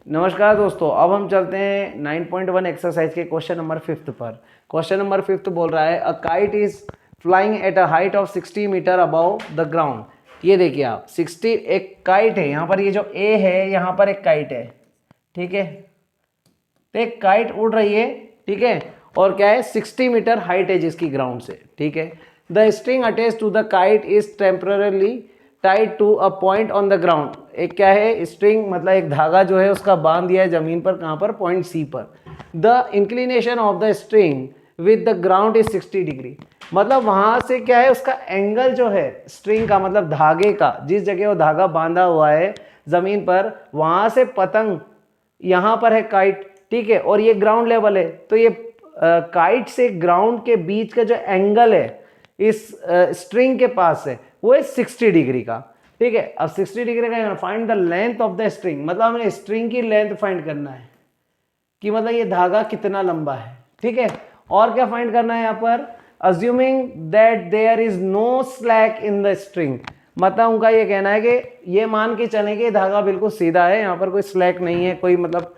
नमस्कार दोस्तों, अब हम चलते हैं 9.1 एक्सरसाइज के क्वेश्चन नंबर 5 पर। क्वेश्चन नंबर 5 बोल रहा है a kite is flying at a height of 60 metre above the ground. ये देखिए आप 60 एक काइट है, यहाँ पर ये जो ए है यहाँ पर एक काइट है, ठीक है। तो एक काइट उड़ रही है, ठीक है, और क्या है 60 मीटर हाइट है जिसकी ग्राउंड से, ठीक है। The string attach to the kite is temporarily tied to a point on the ground. एक क्या है स्ट्रिंग, मतलब एक धागा जो है उसका बांध दिया है जमीन पर, कहाँ पर, पॉइंट सी पर। The inclination of the string with the ground is 60 degree. मतलब वहां से क्या है उसका एंगल जो है स्ट्रिंग का, मतलब धागे का, जिस जगह वो धागा बांधा हुआ है जमीन पर, वहां से पतंग यहाँ पर है काइट, ठीक है, और ये ग्राउंड लेवल है। तो ये काइट से ग्राउंड के बीच का जो एंगल है इस स्ट्रिंग के पास है वो है 60 डिग्री का, ठीक है। अब 60 डिग्री का find the length of the string, मतलब हमें स्ट्रिंग की लेंथ फाइंड करना है कि मतलब ये धागा कितना लंबा है, ठीक है। और क्या फाइंड करना है यहाँ पर, assuming that there is no slack in the string. मतलब उनका ये कहना है कि ये मान के चलें कि धागा बिल्कुल सीधा है, यहाँ पर कोई स्लैक नहीं है, कोई मतलब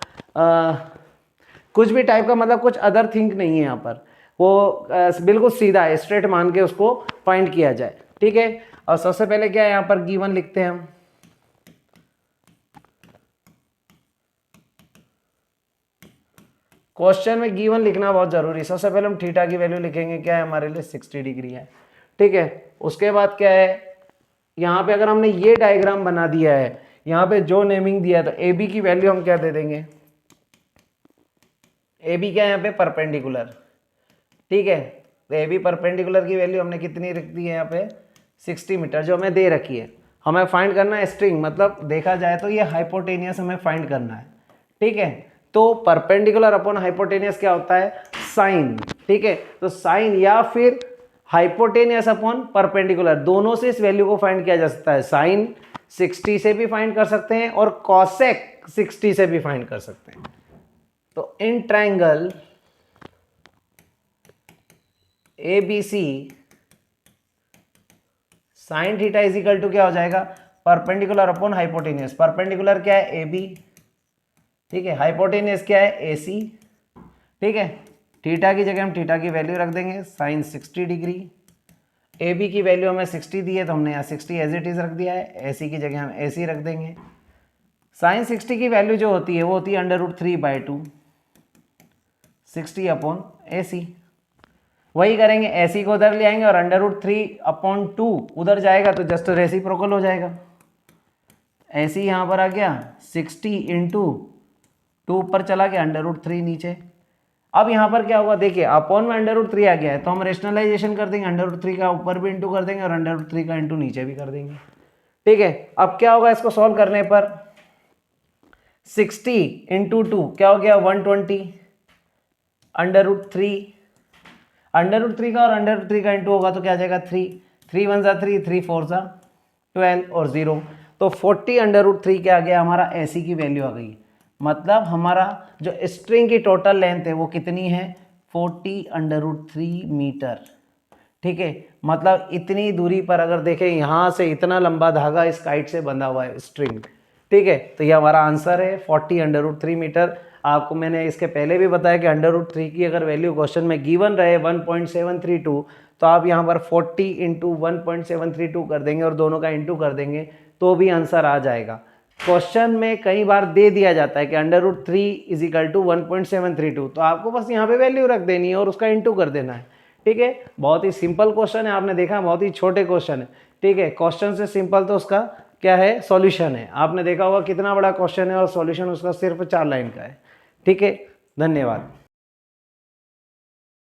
कुछ भी टाइप का, मतलब कुछ अदर थिंक नहीं है यहाँ पर, वो बिल्कुल सीधा है, स्ट्रेट मान के उसको फाइंड किया जाए, ठीक है। और सबसे पहले क्या है यहाँ पर गिवन लिखते हैं हम। क्वेश्चन में गिवन लिखना बहुत जरूरी है। सबसे पहले हम थीटा की वैल्यू लिखेंगे, क्या है हमारे लिए 60 डिग्री है, ठीक है। उसके बाद क्या है यहाँ पे, अगर हमने ये डायग्राम बना दिया है, यहाँ पे जो नेमिंग दिया है, तो ए बी की वैल्यू हम क्या दे देंगे, ए बी क्या है यहाँ पे परपेंडिकुलर, ठीक है। तो ए बी परपेंडिकुलर की वैल्यू हमने कितनी रख दी है यहाँ पे 60 मीटर जो हमें दे रखी है। हमें फाइंड करना है स्ट्रिंग, मतलब देखा जाए तो ये हाइपोटेनियस हमें फाइंड करना है, ठीक है। तो परपेंडिकुलर अपॉन हाइपोटेनियस क्या होता है, साइन, ठीक है। तो साइन या फिर हाइपोटेनियस अपॉन परपेंडिकुलर, दोनों से इस वैल्यू को फाइंड किया जा सकता है। साइन 60 से भी फाइंड कर सकते हैं और कॉसेक 60 से भी फाइंड कर सकते हैं। तो in triangle ABC sine theta is equal to क्या हो जाएगा, परपेंडिकुलर अपॉन हाइपोटेनियस। परपेंडिकुलर क्या है AB, ठीक है, हाइपोटेनियस क्या है AC, ठीक है। थीटा की जगह हम थीटा की वैल्यू रख देंगे साइन 60 डिग्री। AB की वैल्यू हमें 60 दी है तो हमने यहाँ 60 एज इट इज रख दिया है, AC की जगह हम AC रख देंगे। साइन 60 की वैल्यू जो होती है वो होती है √3/2 60 अपॉन AC। वही करेंगे, AC को उधर ले आएंगे और √3/2 उधर जाएगा तो जस्ट रेसिप्रोकल हो जाएगा। AC यहाँ पर आ गया 60 इंटू 2 ऊपर चला गया, √3 नीचे। अब यहाँ पर क्या होगा देखिए, अपॉन में √3 आ गया है तो हम रेशनलाइजेशन कर देंगे, √3 का ऊपर भी इंटू कर देंगे और √3 का इंटू नीचे भी कर देंगे, ठीक है। अब क्या होगा इसको सॉल्व करने पर, 60 इंटू 2 क्या हो गया 120, √3 √3 का और √3 का इंटू होगा तो क्या आ जाएगा 3 3 1 जा 3 3 4 जा 12 और 0, तो 40 √3 क्या आ गया हमारा AC की वैल्यू आ गई। मतलब हमारा जो स्ट्रिंग की टोटल लेंथ है वो कितनी है 40 √3 मीटर, ठीक है। मतलब इतनी दूरी पर अगर देखें यहाँ से इतना लंबा धागा इस काइट से बंधा हुआ है स्ट्रिंग, ठीक है। तो ये हमारा आंसर है 40 √3 मीटर। आपको मैंने इसके पहले भी बताया कि √3 की अगर वैल्यू क्वेश्चन में गिवन रहे 1.732 तो आप यहाँ पर 40 इंटू 1.732 कर देंगे और दोनों का इंटू कर देंगे तो भी आंसर आ जाएगा। क्वेश्चन में कई बार दे दिया जाता है कि √3 इज इक्वल टू 1.732, तो आपको बस यहाँ पे वैल्यू रख देनी है और उसका इंटू कर देना है, ठीक है। बहुत ही सिंपल क्वेश्चन है, आपने देखा बहुत ही छोटे क्वेश्चन है, ठीक है। क्वेश्चन से सिंपल तो उसका क्या है सॉल्यूशन है, आपने देखा होगा कितना बड़ा क्वेश्चन है और सॉल्यूशन उसका सिर्फ 4 लाइन का है, ठीक है। धन्यवाद।